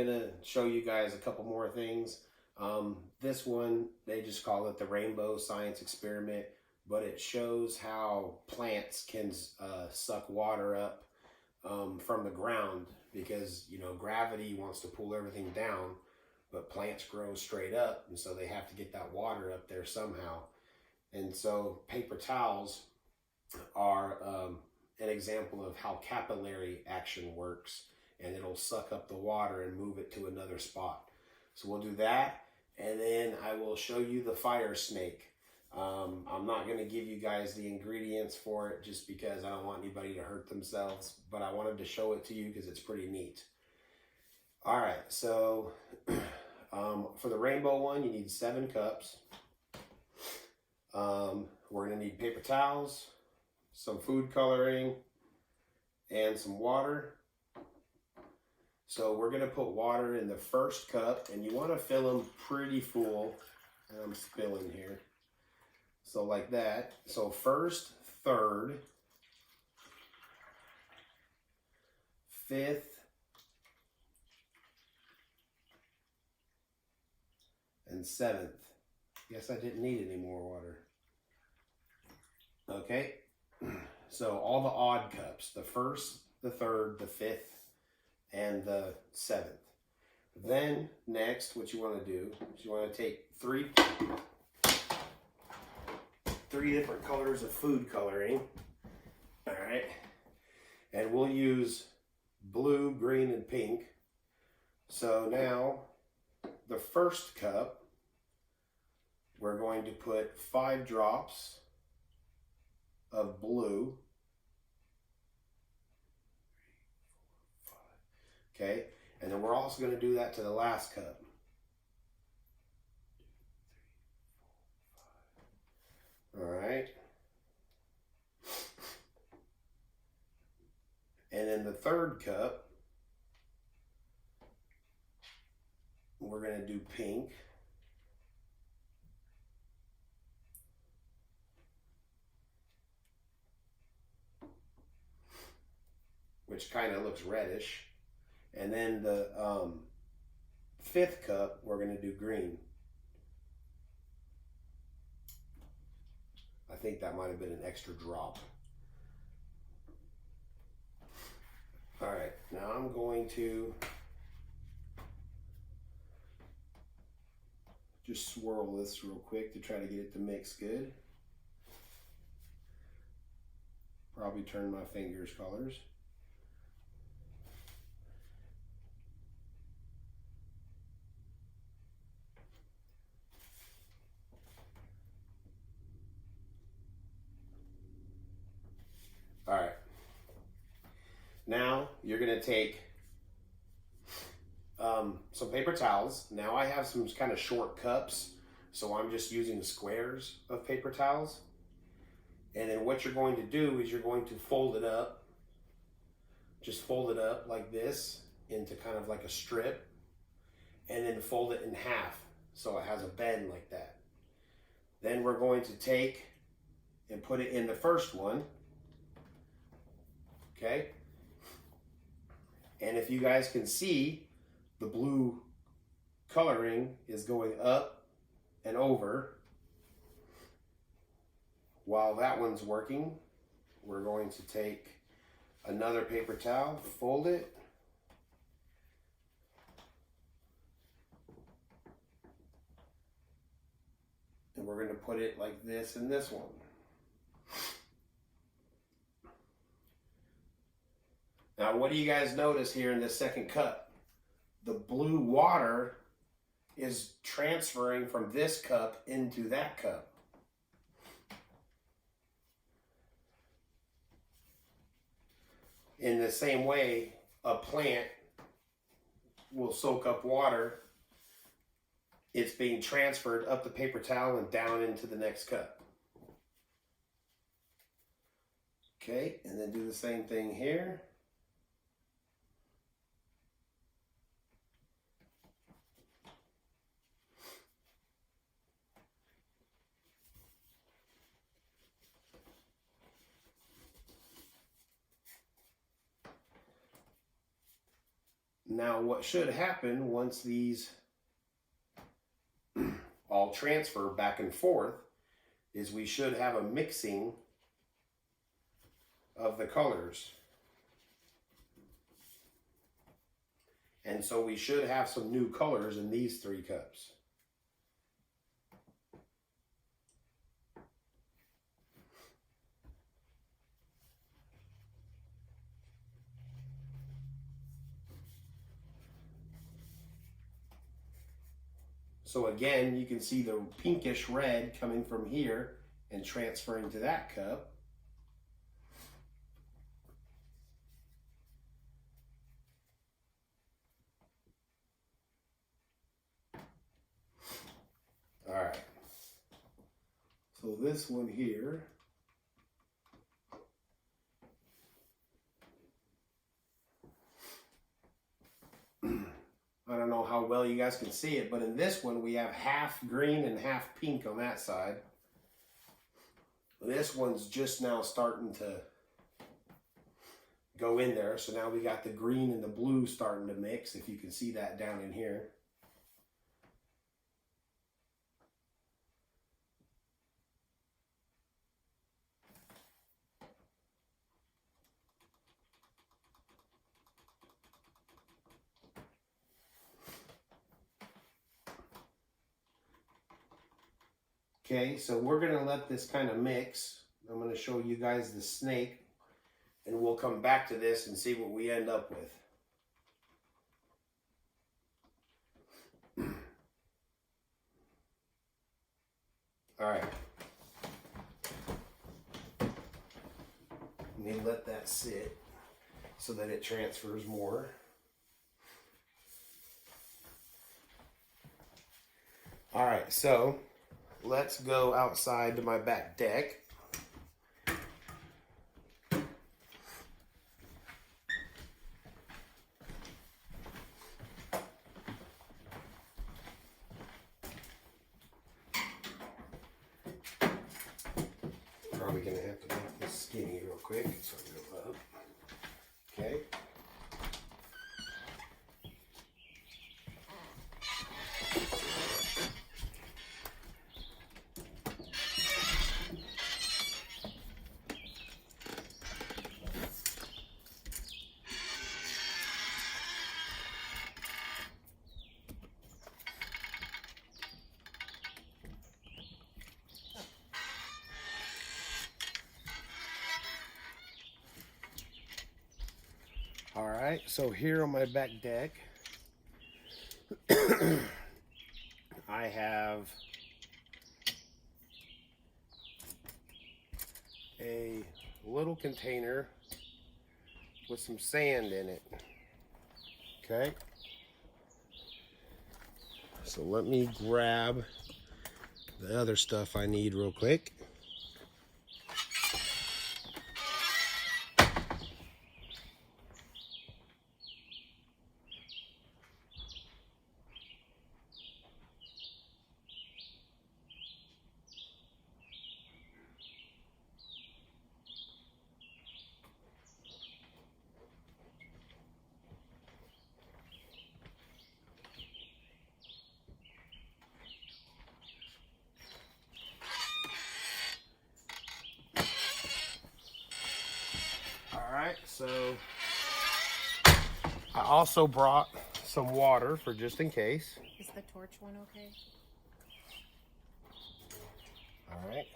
gonna show you guys a couple more things. This one, they just call it the rainbow science experiment, but it shows how plants can suck water up from the ground, because you know gravity wants to pull everything down, but plants grow straight up, and so they have to get that water up there somehow. And so paper towels are an example of how capillary action works, and it'll suck up the water and move it to another spot. So we'll do that, and then I will show you the fire snake. I'm not going to give you guys the ingredients for it just because I don't want anybody to hurt themselves, but I wanted to show it to you because it's pretty neat. All right, so for the rainbow one, you need 7 cups. We're going to need paper towels, some food coloring, and some water. So we're going to put water in the first cup, and you want to fill them pretty full. And I'm spilling here. So like that. So first, third, fifth, and 7th. Guess I didn't need any more water. Okay, so all the odd cups, the first, the third, the 5th, and the 7th. Then next, what you want to do is you want to take three different colors of food coloring. All right, and we'll use blue, green, and pink. So now the first cup, we're going to put 5 drops of blue. Okay, and then we're also going to do that to the last cup. 1, 2, 3, 4, 5. All right. And then the third cup, we're going to do pink. Which kind of looks reddish. And then the 5th cup, we're going to do green. I think that might have been an extra drop. All right, now I'm going to just swirl this real quick to try to get it to mix good. Probably turn my fingers colors. All right, now you're going to take some paper towels. Now I have some kind of short cups, so I'm just using squares of paper towels. And then what you're going to do is you're going to fold it up. Just fold it up like this into kind of like a strip, and then fold it in half so it has a bend like that. Then we're going to take and put it in the first one. Okay, and if you guys can see, the blue coloring is going up and over. While that one's working, we're going to take another paper towel, fold it, and we're going to put it like this in this one. Now, what do you guys notice here in this second cup? The blue water is transferring from this cup into that cup. In the same way, a plant will soak up water. It's being transferred up the paper towel and down into the next cup. Okay, and then do the same thing here. Now what should happen once these all transfer back and forth is we should have a mixing of the colors. And so we should have some new colors in these 3 cups. So again, you can see the pinkish red coming from here and transferring to that cup. All right. So this one here, I don't know how well you guys can see it, but in this one we have half green and half pink on that side. This one's just now starting to go in there. So now we got the green and the blue starting to mix, if you can see that down in here. Okay, so we're gonna let this kind of mix. I'm gonna show you guys the snake, and we'll come back to this and see what we end up with. All right. Let me let that sit so that it transfers more. All right, so let's go outside to my back deck. Probably gonna have to make this skinny real quick so I go up. Okay. All right, so here on my back deck, I have a little container with some sand in it. Okay, so let me grab the other stuff I need real quick. Alright, so I also brought some water for just in case. Is the torch one okay? Alright.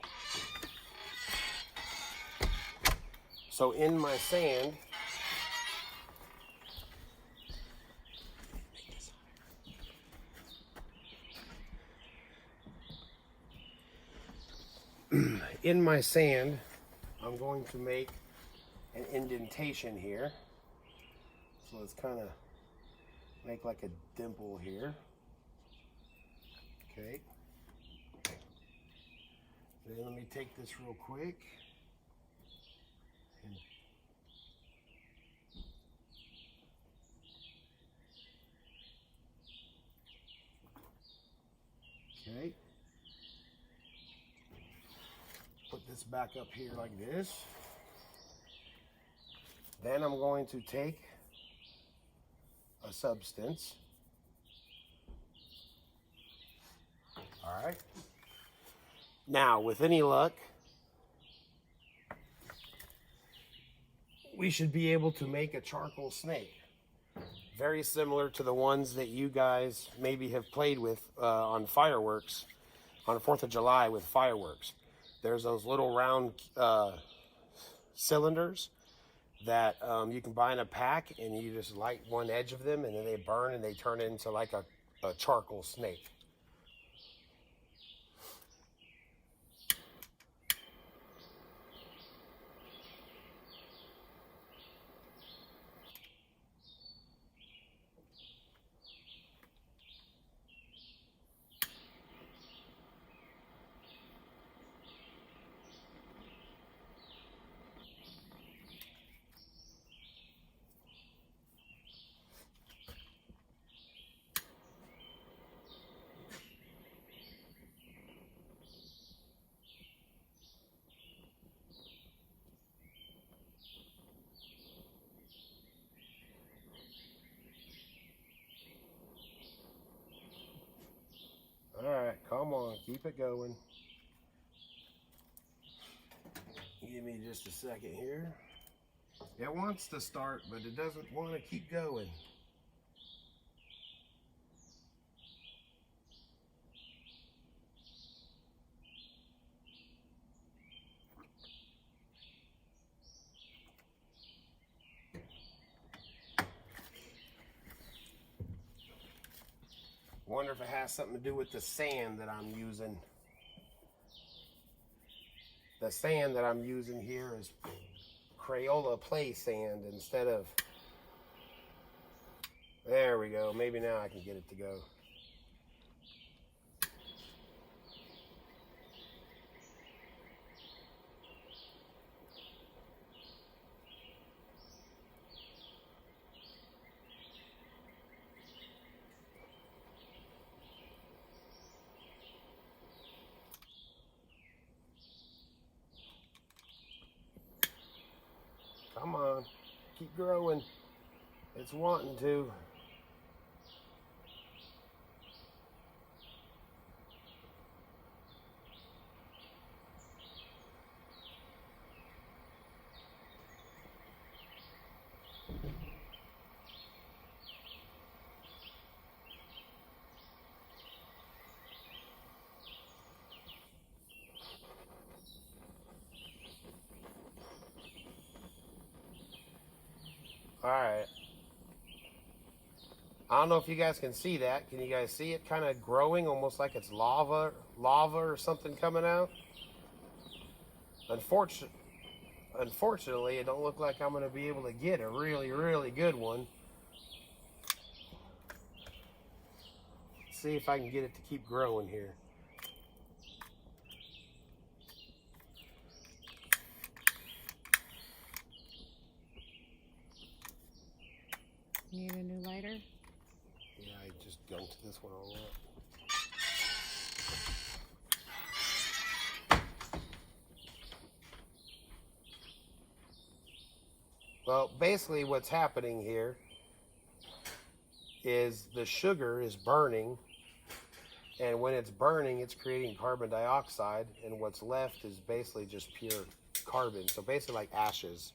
So in my sand, I'm going to make an indentation here. So let's kind of make like a dimple here. Okay. Then let me take this real quick. Okay. Put this back up here like this. Then I'm going to take a a substance. All right. Now, with any luck, we should be able to make a charcoal snake. Very similar to the ones that you guys maybe have played with on fireworks, on the 4th of July with fireworks. There's those little round cylinders that you can buy in a pack, and you just light one edge of them, and then they burn and they turn into like a charcoal snake. All right, come on, keep it going. Give me just a second here. It wants to start, but it doesn't want to keep going. Wonder if it has something to do with the sand that I'm using. The sand that I'm using here is Crayola play sand instead of... There we go. Maybe now I can get it to go. Come on, keep growing. It's wanting to. All right. I don't know if you guys can see that. Can you guys see it kind of growing, almost like it's lava or something coming out? Unfortunately, it don't look like I'm going to be able to get a really, really good one. Let's see if I can get it to keep growing here. Need a new lighter? Yeah, I just dunked this one all up. Well, basically what's happening here is the sugar is burning, and when it's burning, it's creating carbon dioxide, and what's left is basically just pure carbon. So basically like ashes,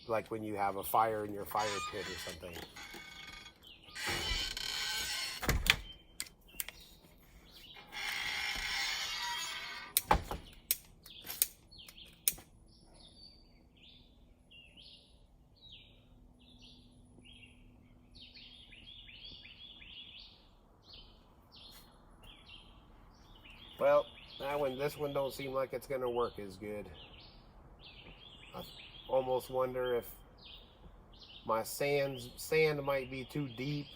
like when you have a fire in your fire pit or something. Well, this one don't seem like it's gonna work as good. I almost wonder if my sand might be too deep,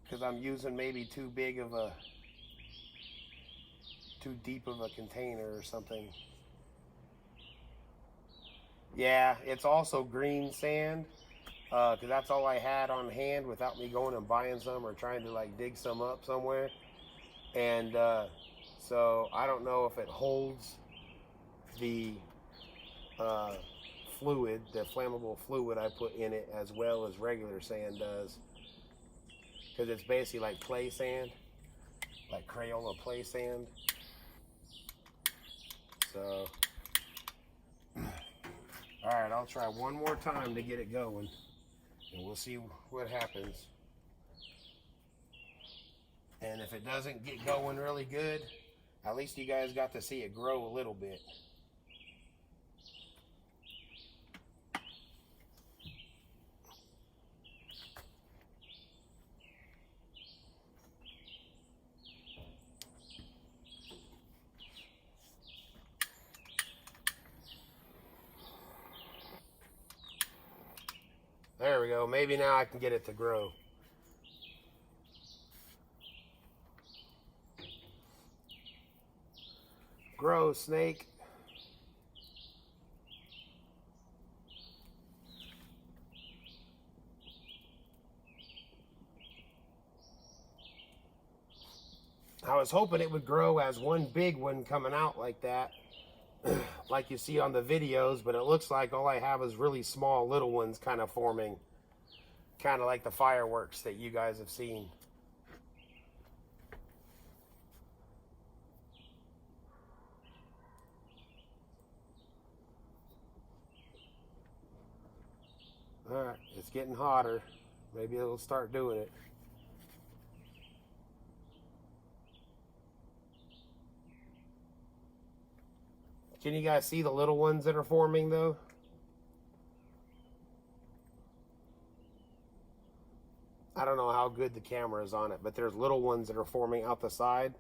because I'm using maybe too deep of a container or something. Yeah, it's also green sand, because that's all I had on hand without me going and buying some or trying to like dig some up somewhere. And so I don't know if it holds the fluid, the flammable fluid I put in it, as well as regular sand does. Because it's basically like play sand, like Crayola play sand. So, alright, I'll try one more time to get it going, and we'll see what happens. And if it doesn't get going really good, at least you guys got to see it grow a little bit. There we go. Maybe now I can get it to grow. Grow, snake. I was hoping it would grow as one big one coming out like that, like you see on the videos, but it looks like all I have is really small little ones kind of forming, kind of like the fireworks that you guys have seen. Alright, it's getting hotter. Maybe it'll start doing it. Can you guys see the little ones that are forming though? I don't know how good the camera is on it, but there's little ones that are forming out the side.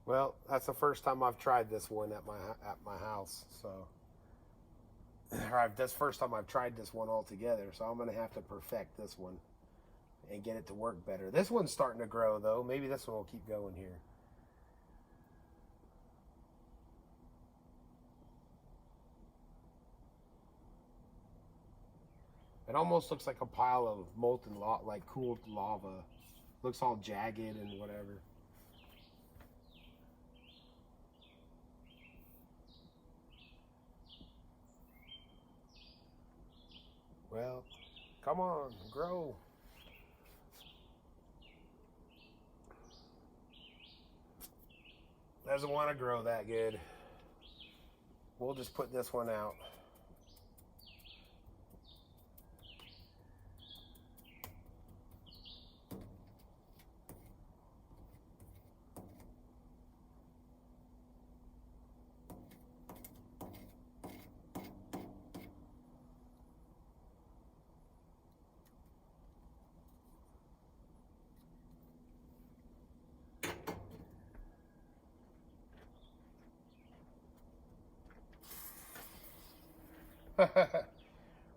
Well, that's the first time I've tried this one at my house, so that's the first time I've tried this one altogether, so I'm gonna have to perfect this one and get it to work better. This one's starting to grow though. Maybe this one will keep going here. It almost looks like a pile of molten lava, like cooled lava. Looks all jagged and whatever. Well, come on, grow. Doesn't want to grow that good. We'll just put this one out.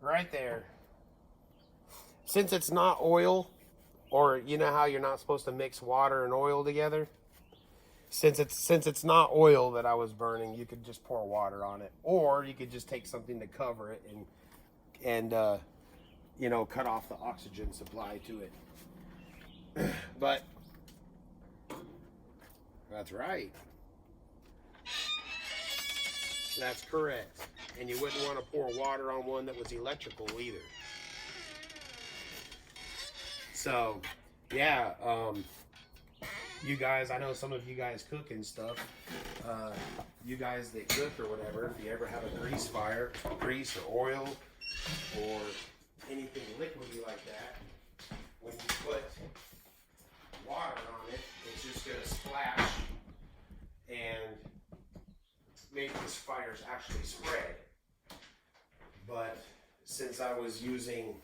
Right there. Since it's not oil, or you know how you're not supposed to mix water and oil together, since it's not oil that I was burning, you could just pour water on it, or you could just take something to cover it and you know, cut off the oxygen supply to it. But that's right. That's correct. And you wouldn't want to pour water on one that was electrical either. So, yeah, you guys, I know some of you guys cook and stuff. You guys that cook or whatever, if you ever have a grease fire, grease or oil or anything liquidy like that, when you put water on it, it's just going to splash and make this fires actually spread. But since I was using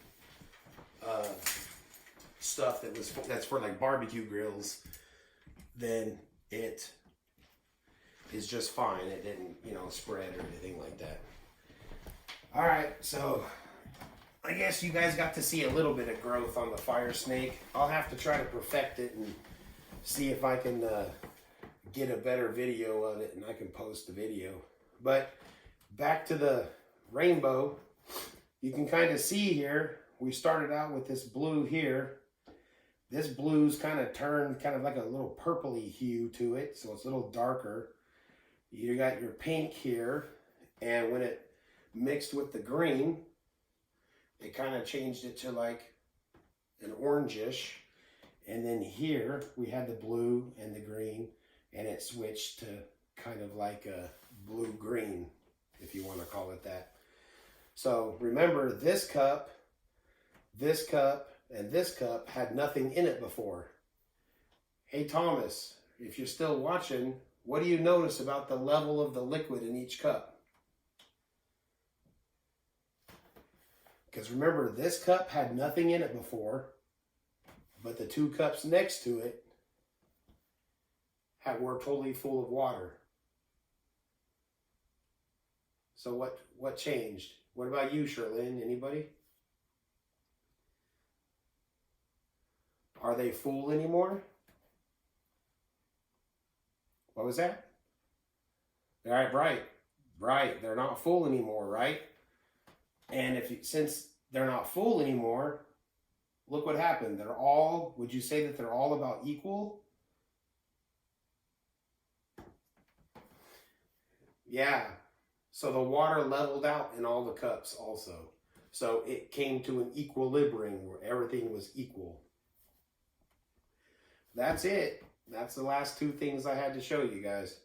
stuff that's for like barbecue grills, then it is just fine. It didn't, you know, spread or anything like that. All right, so I guess you guys got to see a little bit of growth on the fire snake. I'll have to try to perfect it and see if I can get a better video of it, and I can post the video. But back to the rainbow, you can kind of see here, we started out with this blue here. This blue's kind of turned kind of like a little purpley hue to it, so it's a little darker. You got your pink here, and when it mixed with the green, it kind of changed it to like an orangish. And then here we had the blue and the green, and it switched to kind of like a blue-green, if you want to call it that. So remember, this cup, and this cup had nothing in it before. Hey Thomas, if you're still watching, what do you notice about the level of the liquid in each cup? Because remember, this cup had nothing in it before, but the two cups next to it were totally full of water. So what changed? What about you, Sherlyn? Anybody? Are they full anymore? What was that? All right, right. They're not full anymore, right? And since they're not full anymore, look what happened. Would you say that they're all about equal? Yeah. So the water leveled out in all the cups also. So it came to an equilibrium where everything was equal. That's it. That's the last two things I had to show you guys.